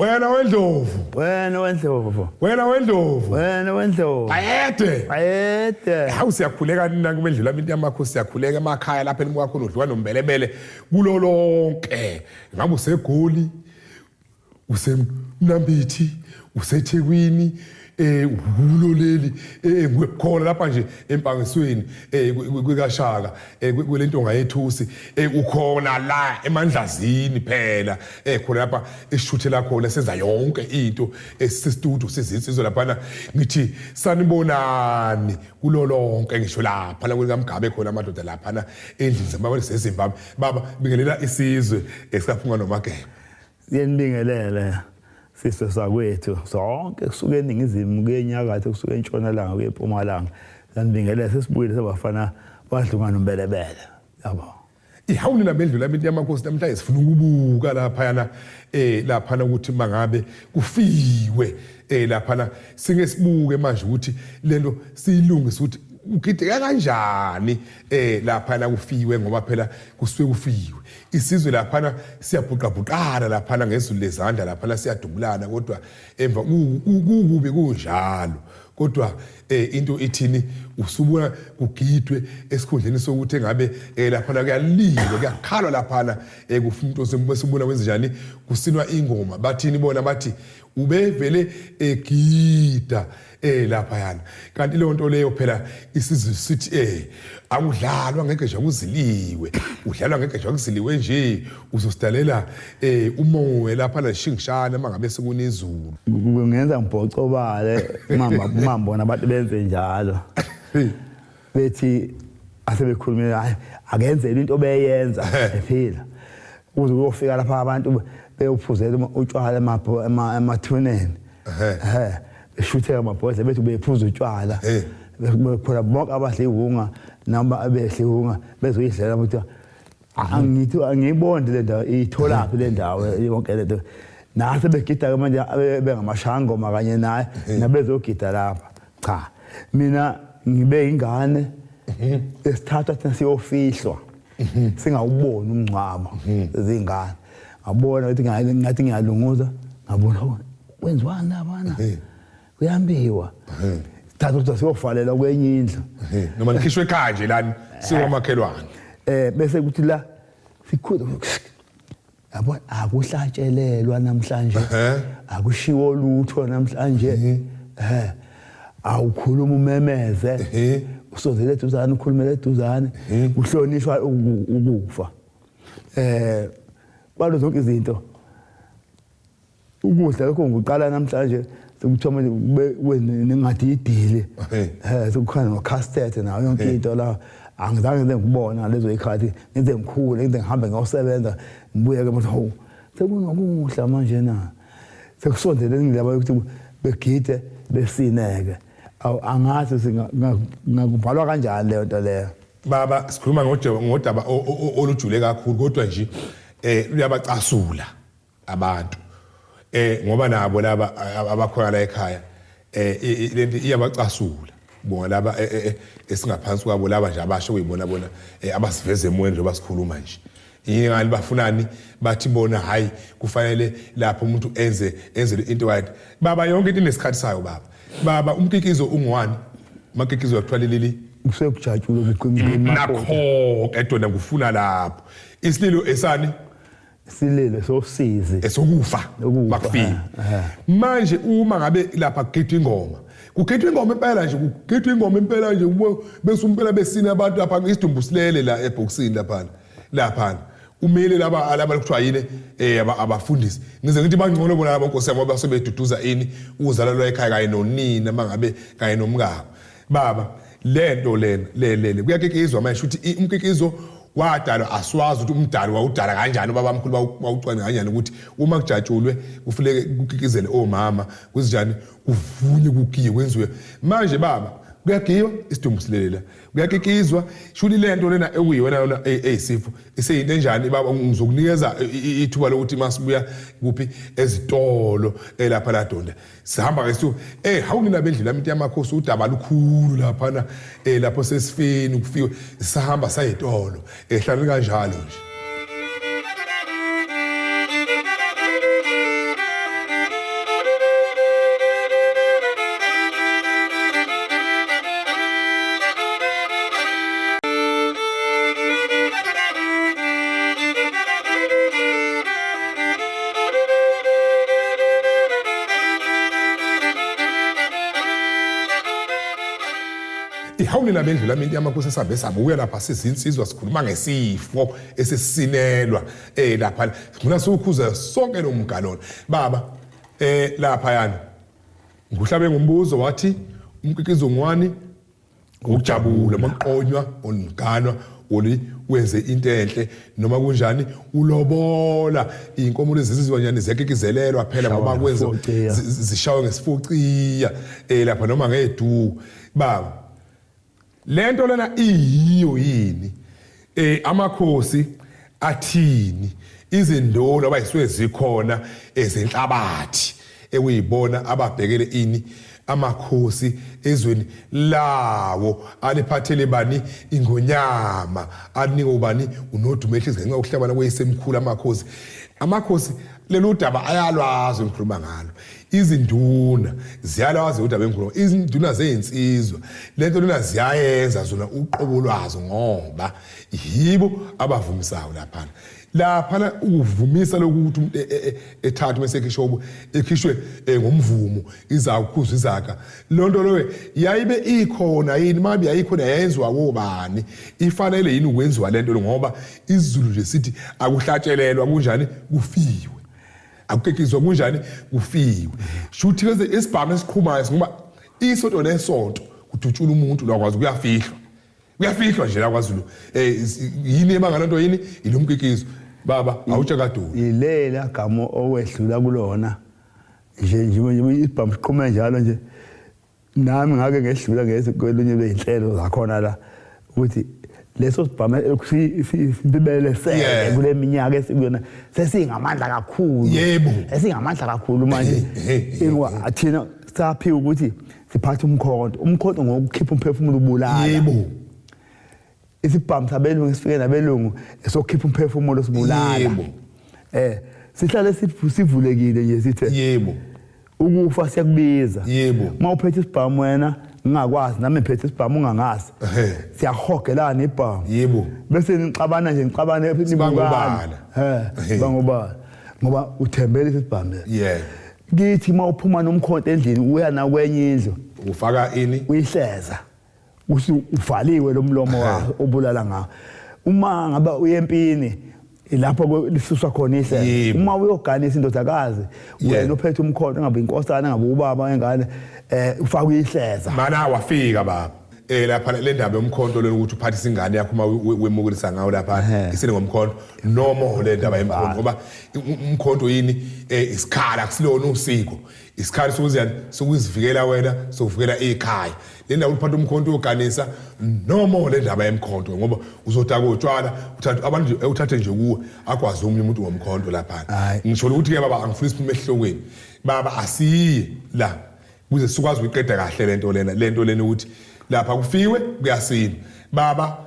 Wena wendlovu. Wena wendlovu. Wena wendlovu. Wena wendlovu. Ayede. Hawu siyakhuleka nina kumendlula into yamakhosi siyakhuleka emakhaya lapha enibuka khona udliwa nombelebele kulo lonke. Ngabe useGoli, useMnambithi, useThekwini, uloleli khona lapha nje empangisweni kwikaShaka kulentonga yethusi ukhona la eMandlazini phela khona lapha esishuthela khona senza yonke into esistudio sizizwe lapha ngithi sanibonani kulolonke ngisho lapha la kwekaMgabe khona amadoda lapha endlini zamabona seZimbabwe baba bingelela isizwe esikaphunga noMageba yenibingelela siswe sakwethu sonke kusuka eningizimu kuyenyakatho kusuka entshonalanga kuyeMpumalanga sanibingelela sesibuyile sabafana badlunga nombelebele yabo ihawuni nabendlula into yamakhosi namhlanje sifuna ukubuka lapha yana lapha ukuthi mangabe kufiwe lapha singesibuke manje ukuthi lento siyilungise ukuthi ugideka kanjani lapha kufiwe ngoba phela kusuke kufiwe isizwe lapha siyabhuqabhuqana lapha ngezulu lezandla lapha siyadubulana kodwa emva kukubi kunjalo kodwa into ithini usubona kugidwe esikhundleni sokuthi engabe lapha kuyalilwe kuyakhalwa lapha kufumuntu osembona wenze njani kusinwa ingoma bathini bona bathi ubevele egida lapha yana kanti le nto leyo phela isizwe sithi akudlalwa ngeke nje kuziliwe udlalwa ngeke nje kuziliwe nje uzosidalela umoya lapha la shingishana mangabe sekunezulu kungenza ngibhocobale mambona abantu benze njalo bethi asebekhulumile hayi akenzele into beyenza ephila uze uyofika lapha abantu beyophuzela utshwala emathuneni beshutheka amabhodlela bethi bephuza utshwala bekhona bonke abadla ihunga noma abehla ihunga bezoyidlela ukuthi angithi angiyibonde le ndawo itholaphi le ndawo yonke lento nase begida manje bengamashangoma kanye naye nabezogida lapha cha mina ngibe ingane esithatha thina siyofihlwa singawuboni umncwabo ezingane ngabona ukuthi ngathi ngiyalunguza ngabona kwenziwani labana kuyambiwa thatha ukuthi siyofalela kwenye indlu noma nikhishwe ekhaya nje lani siwomakhelwane bese kuthi la sikhulu yabona akuhlatshelelwa namhlanje akushiwo lutho namhlanje awukhuluma umemeze usozele eduzane ukhulumele eduzane uhlonishwa ukufa balo zonke izinto ukudla lokho ngiqala namhlanje sekuthoma ningathi idile sekukhona no-custard nayo yonke into la angizange ngize ngibona lezo ikhathi ngize ngikhule ngize ngihambe ngiyosebenza ngibuye ke manje sekunokudla manje na sekusondele ngilaba ukuthi begide besineke angathi ngakubhalwa kanjani leyo nto leyo baba sikhuluma ngodaba olujule kakhulu kodwa nje uyabacasula abantu ngoba nabo laba abakhona la ekhaya lento iyabacasula bonga laba esingaphansi kwabo laba nje abasho kuyibona bona abasiveze emoyeni nje basikhuluma nje yingani bafunani bathi bona hayi kufanele lapho umuntu enze into right baba yonke into inesikhathi sayo baba umkikizo ungwani makikizo yakuthiwa leli usebujatshule kuqinqini nakho edona ngufuna lapho isililo esani silele sosizi esokufa bakufika manje uma ngabe lapha kugidwa ingoma impela nje kugidwa ingoma impela nje bese umpela besina abantu lapha isidumbusilele la eboxini lapha umele laba kuthiwa yini abafundisi ngize ngithi bangcono bona laba nkosi yami basebeduduza ini uzalwa ekhaya kanye nonina mangabe kanye nomngako baba lento lele kuyakekizwa manje ukuthi umkekizo wadala aswazi ukuthi umdali wawudala kanjani ubaba omkhulu bawucwane kanjani ukuthi uma kujatshulwe kufanele kukikizele omama kuzinjani kuvunye kugiye kwenziwe manje baba kuyagiwa isidumbusilela kuyakikizwa shuli lento lena ekuyiwena yona eyisifo iseyinto enjani baba ngizokunikeza ithuba lokuthi masibuya kuphi ezitolo lapha la Donda sihamba ngesu hawungina bendlela into yamakhosi udaba lukhulu lapha lapho sesifeni ukufika sihamba sayitolo ehlala kanjalo nje hawunina bendlula iminti yamakhosi esabe sabuya lapha sizinsizwa sikhuluma ngesifo esesisinelwa lapha ngina sokukhuza sonke lo mgalolo baba lapha yana nguhlabe ngombuzo wathi umkikizo ngwani ukujabula maqonywa onganwa oli wenze into enhle noma kunjani ulobola inkomo lezizizwanyane ziyakekezelelwa phela ngoba kwenza zishawe ngesifuciya lapha noma ngedu baba lento lena iyiyo yini amakhosi athini izindolo abayisuke zikhona ezenhlabathi ekuyibona ababhekele ini amakhosi ezweni lawo aliphathele bani ingonyama anika ubani unodumehle ngenxa yokuhlabana kweyisemkhulu amakhosi lelo daba ayalwazi ngikhuluma ngalo izinduna ziyalwazi udaba enkulu izinduna zeyinsizwa lento lena ziyayenza zona uqobo lwazo ngoba yibo abavumisayo lapha ukuvumisa lokuthi umuntu ethatha bese ekhishwe ngomvumo izakhuza izaka lonto lowe yayibe ikhona yini mabi yayikhona yenzwa kobani ifanele yini ukwenziwa lento ngoba izulu nje sithi akuhlatshelelwa kunjani kufiwe akukekizwa kunjani kufiwe shuthi ke isibhamu esiqhumayo ngoba isonto nesonto kudutshula umuntu lakwazi kuyafihlwa nje la kwaZulu yini emangalonto yini ilomkikizo baba awutsha kadulu ilela gamo owedlula kulona nje isibhamu siqhuma njalo nje nami ngake ngedlula ngezikolonye bezinhlelo zakhona la ukuthi leso sibhamu sibibele sele kule minyaka esikuyona sesingamandla kakhulu yebo esingamandla kakhulu manje ingwa athina saphi ukuthi siphathe umkhonto ngokukhipha umphefumulo ubulala yebo isibhamu sabelungu sifike nabelungu esokhipha umphefumulo sibulala yebo sihlale sivulekile nje sithe yebo ukufa siyakubiza yebo mawuphethe isibhamu wena ngingakwazi nami ngiphethe isibhamu ungangazi siyahogelana ibhamu yebo bese ngicabana sibangobala bangobala ngoba uthembele isibhamu yeah ngithi mawuphuma nomkhonto endlini uya na kwenye indlu ufaka ini uyihleza uvaliwe lo mlomo wakho obulala ngawo uma ngaba uyempini lapho lisuswa khona ihlelo uma uyoganisa indodakazi wena uphethe umkhonto ngabe inkosana ngabe ubaba engane ufaka ihleza mana wafika baba lapha le ndaba yomkhonto lo ukuthi uphathisa ingane yakho uma wemukelisa ngawo lapha isile ngomkhonto noma le ndaba yemkhonto ngoba umkhonto yini isikhala kusilona usiko isikhala sokuzivikela wena sokuvikela ekhaya le ndawo uphatha umkhonto oganisa noma le ndaba yemkhonto ngoba uzotaka utshwala uthatha abantu uthathe nje kuwe akwazi umunye umuntu ngomkhonto lapha ngisho ukuthi ke baba angifuni siphume ehlokweni baba asiye la kuze sikwazi ukuqeda kahle lento lena ukuthi lapha kufiwe kuyasina baba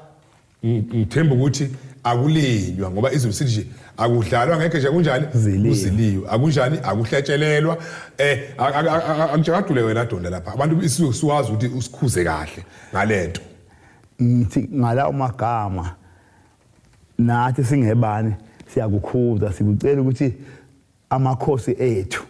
ngithemba ukuthi akulinywa ngoba izulu sithi nje akudlalwa ngeke nje kunjani uziliwe akunjani akuhlatshelelwa akujakadule wena donda lapha abantu isiwazi ukuthi usikhuze kahle ngalento ngithi ngala umagama nathi singebani siyakukhuza sikucela ukuthi amakhosi ethu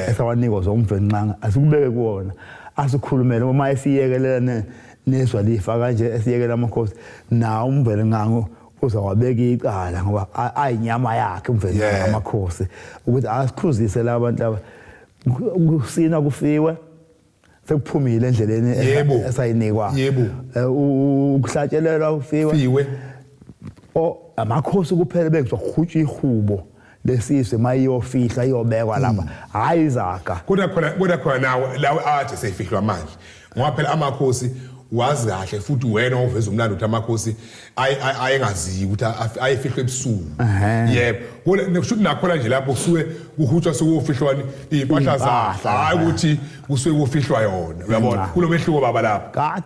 esawanikwa zomvenqanga asikubeke kuona asikhulumele uma esiyekelela nezwa lifa kanje esiyekela amakhosi na umvele ngango uzawabeka icala ngoba ayinyama yakhe umvele amakhosi ukuthi asikhuzise labantu laba kusina kufiwe sekuphumile endleleni esayinikwa ukuhlatshelelwa ufiwe amakhosi kuphela bengizokhutshwa ihubo lesizwe mayiyofihla iyobekwa lapha hayi izaga kodwa khona nawo lawo athi seyifihlwa manje ngoba phela amakhosi wazi kahle futhi wena oveza umlando ukuthi amakhosi ayengaziyo ukuthi ayefihlwe ebusuku yebo kodwa kushuthi nakhona nje lapho kusuke kuhutshwa sokufihlwani impahla zakhe hayi ukuthi kusuke kufihlwa yona uyabona kulomehluko baba lapha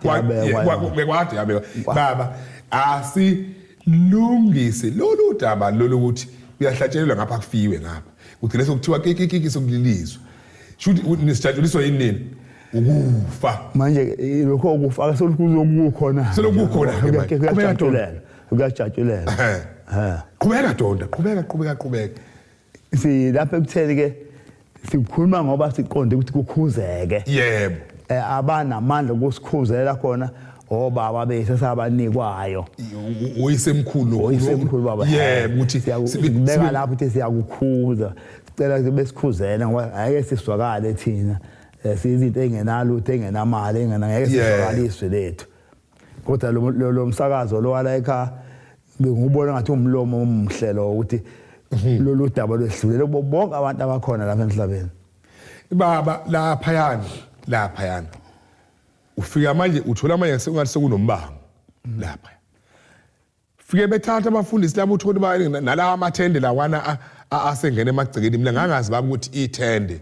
kwade yabekwa baba asilungise lolu daba lolu ukuthi uyahlatshelelwa ngapha kufiwe ngapha ugcina sokuthiwa kiki sokulilizwa shuthi nesijatshuliswa yini ukufa manje lokho ukufa solukuzokukhona kuyajatshulela qhubeka donda qhubeka si lapha ekutheni ke sikhuluma ngoba siqonde ukuthi kukhuzeke yebo abanamandla okusikhuzela khona obaba bethu sabanikwayo oyisemkhulu baba yebo ukuthi sibeka lapho ukuthi siyakukhuza sicela ukuthi besikhuzena ngoba ayeke siswakale thina sizinto engenalutho engenamali ngeke siswakaliswe lethu kodwa lo msakazo lo wala ekhaya ngibona ngathi umlomo omhle lo ukuthi lolu daba lwehlulele bonke abantu abakhona lapha emhlabeni baba laphayana ufika manje uthola manje sekungathi sekunombango lapha fike bethatha abafundisi labo uthola ba nalawa amathende lawana asengene emagcekeni mina ngangazi baba ukuthi ithende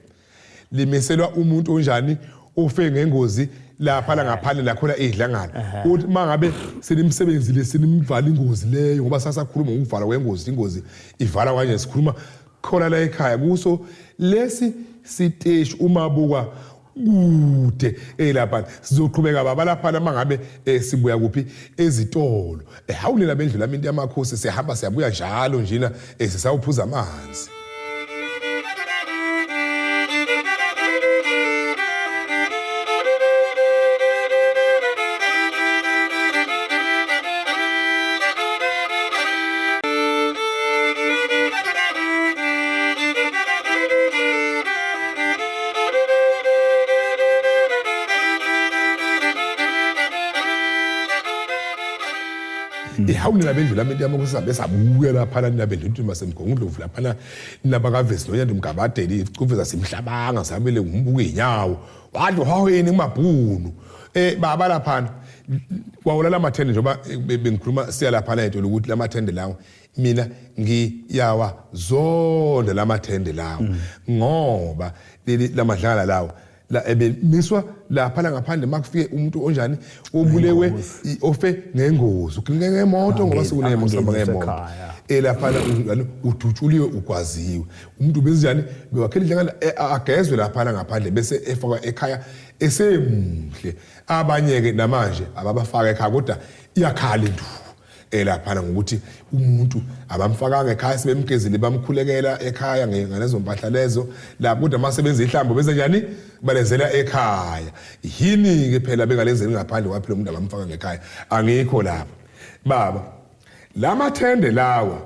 limiselwa umuntu onjani ofe ngengozi lapha la ngaphandle la khona idlangala uthi mangabe sinimsebenzile sinimvala ingozi leyo ngoba sasakhuluma ngokuvala kwengozi ingozi ivala kanje sikhuluma khona la ekhaya kuso lesi siteshi umabuka kude lapha sizoqhubeka baba lapha mangabe sibuya kuphi ezitolo hawulela bendlula into yamakhosi sihamba siyabuya njalo njena sisawuphuza amanzi ihawunela bendlula into yamakhosi sabesabuya lapha nina bendlu masemgongondlovu lapha nabakavesi noyanda umgabadeli icuveza simhlabanga sabele ngumbuka inyawo wathi haweni kumabhunu baba lapha kwawula lamathende njoba bengikhuluma siya lapha la into ukuthi lamathende lawo mina ngiyawa zonke lamathende lawo ngoba lamadlala lawo la ebemiswa lapha la ngaphandle makufike umuntu onjani obulewe ofe ngengozi ngemoto ngoba sekunemoto ngemoto lapha udutshuliwe ukwaziwe umuntu benjani bewakhela idlangala agezwe lapha la ngaphandle bese efaka ekhaya esemhle abanye ke namanje ababafaka ekhaya kodwa iyakhala indu lapha ngokuthi umuntu abamfakanga ekhaya sebemgezile bamkhulekela ekhaya ngalezo mpahla lezo lapho kodwa masebenza ihlambo bese njani balezela ekhaya yini ke phela bengalenzeli ngaphandle kwaphela umuntu abamfaka ekhaya angikho lapho baba lamathende lawa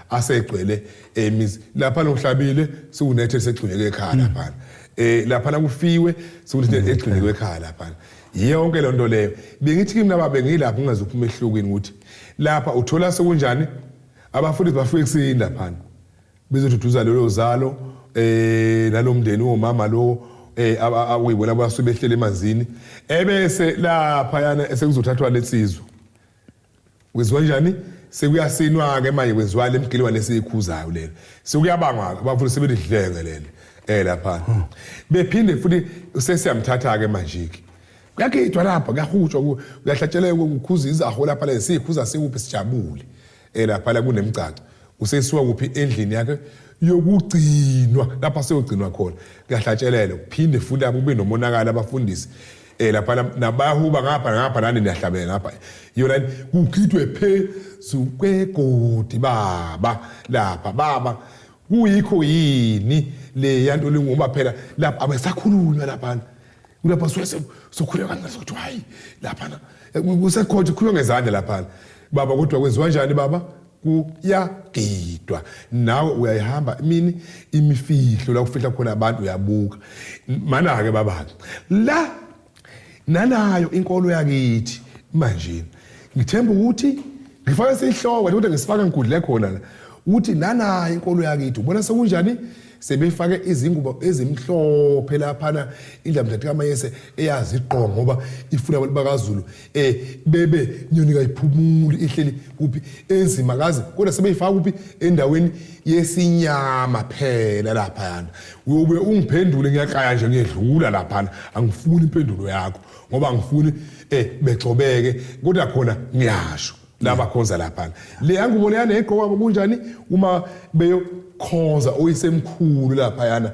asegcwele emizi lapha lohlabile sikunethe segxunyeke ekhaya lapha lapha kufiwe sikuthi egxunyeke ekhaya lapha yonke lonto leyo bengithi kimi nababe ngilapha ungazophuma ehlokweni ukuthi lapha uthola sekunjani abafundisi bafike kusini lapha bezoduduza lelo zalo nalomndeni womama lo awuyibona basuke behlele emanzini ebese lapha yana esekuzothathwa lesizwe kwenziwa njani sekuyasinwa ke manje kwenziwa lemgilwane esiyikhuzayo lelo sekuyabanga abafundisi sebedidlenge lelo lapha bephinde futhi sesiyamthatha ke manje kuyagidwa lapha kuyahutshwa kuyahlatsheleka ukukhuza izaho lapha la sikhuza sikuphi sijabule lapha la kunemcaco usesiwa kuphi endlini yakhe yokugcinwa lapha seyogcinwa khona kuyahlatshelela kuphinde futhi abube nomonakala abafundisi lapha nabahuba ngapha nani niyahlabela ngapha yona kugidwe phezu kwegodi baba lapha baba kuyikho yini le yanto lengoba phela lapha abasakhulunywa lapha kulapha sokhuleka kancane ukuthi hayi lapha kusekhona khulwa ngezandla lapha baba kodwa kwenziwa kanjani baba kuyagidwa nawe uyayihamba imini imifihlo la kufihla khona abantu uyabuka mana ke baba la nanayo inkolo yakithi manje ngithemba ukuthi ngifaka sihloko ukuthi ngisifaka inkundla khona uthi nanayo inkolo yakithi ubona sekunjani sebefake izingubo ezimhlophe lapha indlamdati kaMayese eyazi iqongo ngoba ifuna abantu bakaZulu bebe nyoni kayiphumuli ihleli kuphi enzima kazi kodwa sebeyifaka kuphi endaweni yesinyama phela lapha yana uyobe ungiphendule ngiyaqaya nje ngiyedlula lapha angifuni impendulo yakho ngoba angifuni begxobeke kodwa khona ngiyasho laba khonza lapha le yangubo leyana egqoka kunjani uma beyo khonza oyisemkhulu lapha yana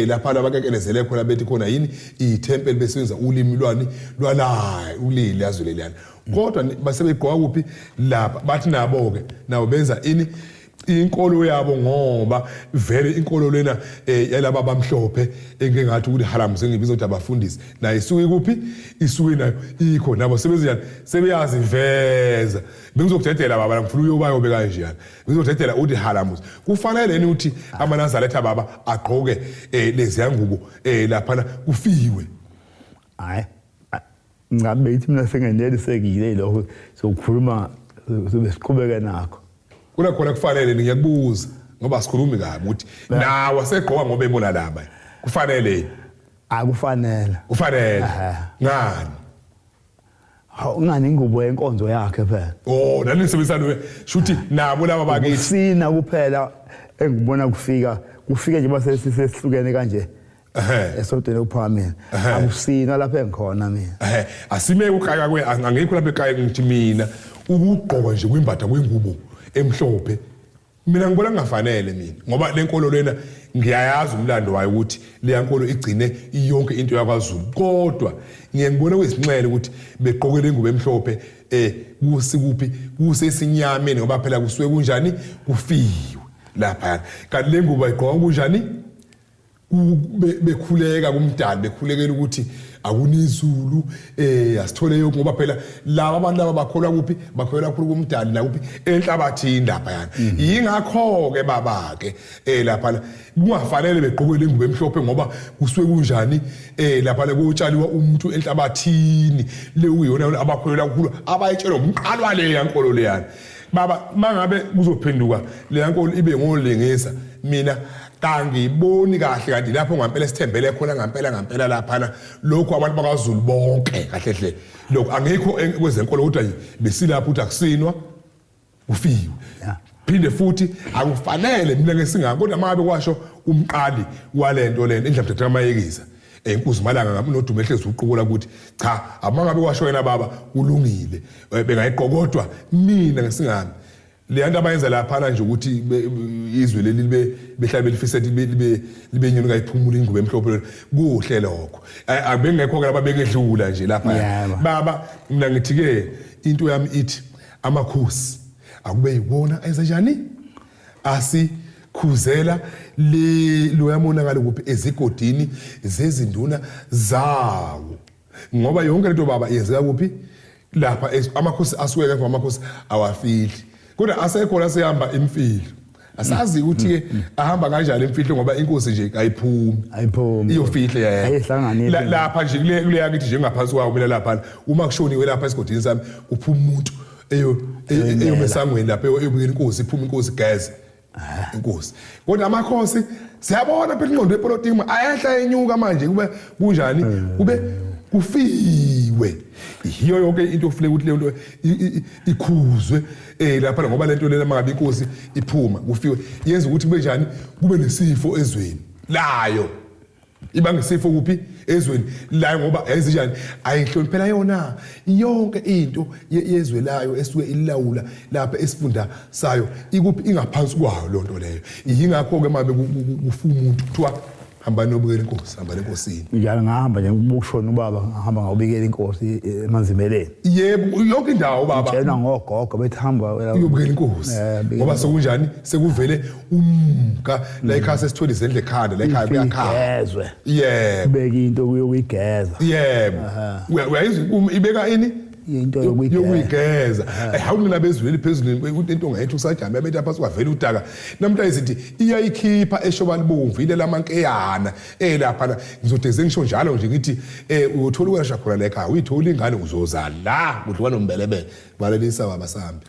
lapha abakekelezele khona bethi khona yini iTemple besenza ulimi lwani lwalayo ulili yazwe leliyana kodwa basebegqoka kuphi lapha bathi nabo ke nawo benza ini inkolo yabo ngoba vele inkolo lena yalaba abamhlophe engengathi ukuthi halamuze ngibiza ukuthi abafundisi nayo isuke kuphi isuke nayo ikho nabo sebezenjani sebeyazi veza bengizokudedela baba ngifuna uyobayo bekanjani ngizokudedela uthi halamuze kufanele yini ukuthi amanazareth baba agqoke lezi yangubo lapha kufiwe hayi ngabe ithi mina sengenelisekile lokho sokukhuluma sobesiqhubeka nakho kuna khona kufanele ngiyakubuza ngoba sikhulumi kabi ukuthi nawe wasegqoka ngoba ebona laba kufanele akufanele ngani ungani ingubo yenkonzo yakhe phela nani nisebenzisana shuthi nabo laba bakithi sina kuphela engibona kufika nje basesihlukene kanje esodweni uphamela akusina lapha engikhona mina asime ukaya angekho lapha ekhaya ngithi mina ukugqoka nje kwimbatha kwengubo emhlophe mina ngibona kungafanele mina ngoba lenkolo lena ngiyayazi umlando wayo ukuthi le yankolo igcine yonke into yakwaZulu kodwa ngiyengibona kwesinxele ukuthi begqoke lengubo emhlophe kusikuphi kusesinyameni ngoba phela kusuke kunjani kufiwe lapha kanti lengubo ayigqoka kunjani bekhuleka kumdali bekhulekela ukuthi akunizulu asithole yonke ngoba phela laba abantu laba bakholwa kuphi bakholwa kakhulu kumdali la kuphi enhlabathini lapha yana yingakho ke baba ke lapha kungafanele begqoke lengubo emhlophe ngoba kusuke kunjani lapha le kutshaliwa umuntu enhlabathini le uyona abakholwa kakhulu abayitshela umqalwa le yankolo leyana baba mangabe kuzophenduka le yankolo ibe ngolengisa mina kangiboni kahle kanti lapho ngampela sithembele khona ngampela lapha lokho abantu bakaZulu bonke kahle hle lokho angekho kwezenkolo kodwa besilapha ukuthi akusinwa ufiwe phinde futhi akufanele mina ngesingaka kodwa mangabe kwasho umqali walento lento endlela mthetho amayekisa enkuzi malanga ngabe nodumo ehlezi uqukula ukuthi cha amangabe kwasho yena baba kulungile bengayiqokodwa mina ngesingami le nto abayenza lapha nje ukuthi izwe leli libe behlabe lifisa libe nyoni kayiphumula ingubo emhlophe kuhle lokho abengekho ke ababengedlula nje lapha baba mina ngithi ke into yami ithi amakhosi akube yibona enza njani asikhuzela lo yamonakala kuphi ezigodini zezinduna zawo ngoba yonke lento baba yenzeka kuphi lapha amakhosi asuke ke ngamakhosi awafihli kodwa asekhona sehamba imfihlo asazi ukuthi ke ahamba kanjani imfihlo ngoba inkosi nje ayiphumi iyofihla ayihlanganile lapha nje kule yakithi nje ngaphansi kwawo mina lapha uma kushoniwe lapha esigodini sami uphuma umuntu eyomesangweni lapha eyobikela inkosi iphuma inkosi geze inkosi kodwa amakhosi siyabona phela ingqondo yepolitiki ayehla enyuka manje kube kunjani kube kufiwe yiyo yonke into ofule ukuthi le nto ikhuzwe lapha ngoba lento lena mangabe inkosi iphuma kufiwe yenza ukuthi kube njani kube nesifo ezweni layo iba ngesifo kuphi ezweni la ngoba ezinjani ayihloniphela yona yonke into yezwe layo esuke ilawula lapha esifunda sayo ikuphi ingaphansi kwayo lonto leyo yingakho ke mabe kufuma umuntu kuthiwa hamba nobikela inkosi hamba lenkosini njalo ngahamba nje ukushona ubaba ngahamba ngawubikela inkosi emanzimeleni yebo yonke indawo baba tshela ngogogo bethi hamba uyobikela inkosi ngoba sekunjani sekuvele umka la ekhaya sesithole izendle ekhanda la ekhaya kuyakhala yebo beka into kuyokuyigeza yebo uyayizwa ibeka ini into yokuyigeza hawunina bezweli phezulu into ngayethu usajama abethu apha sikwavela udaka namhla izithi iyayikhipha eshoba libomvu ile lamankeyana lapha ngizodeze ngisho njalo nje ngithi uyothola ukwasha khona la ekhaya uyithola ingane uzoza la kudliwa nombelebele balelisa baba sambi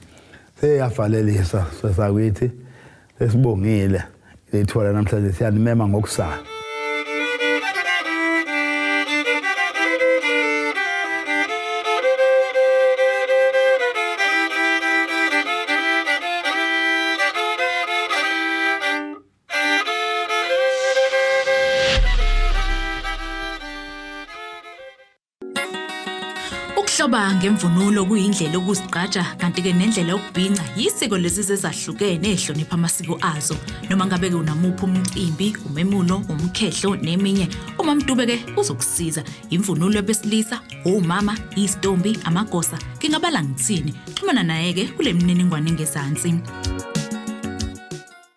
seyavalelisa sasakithi sesibongile lethola namhlanje siyanimema ngokusala Ukuhloba ngemvunulo kuyindlela okuzigqaja kanti ke nendlela yokubhinca yisiko lesizwe ezahlukene ehlonipha amasiko azo noma ngabe ke unamuphi umcimbi umemulo umkhehlo neminye uma Mdube ke uzokusiza imvunulo besilisa omama istombi amagosa ngingabala ngitsini xhumana naye ke kule mininingwane ngezansi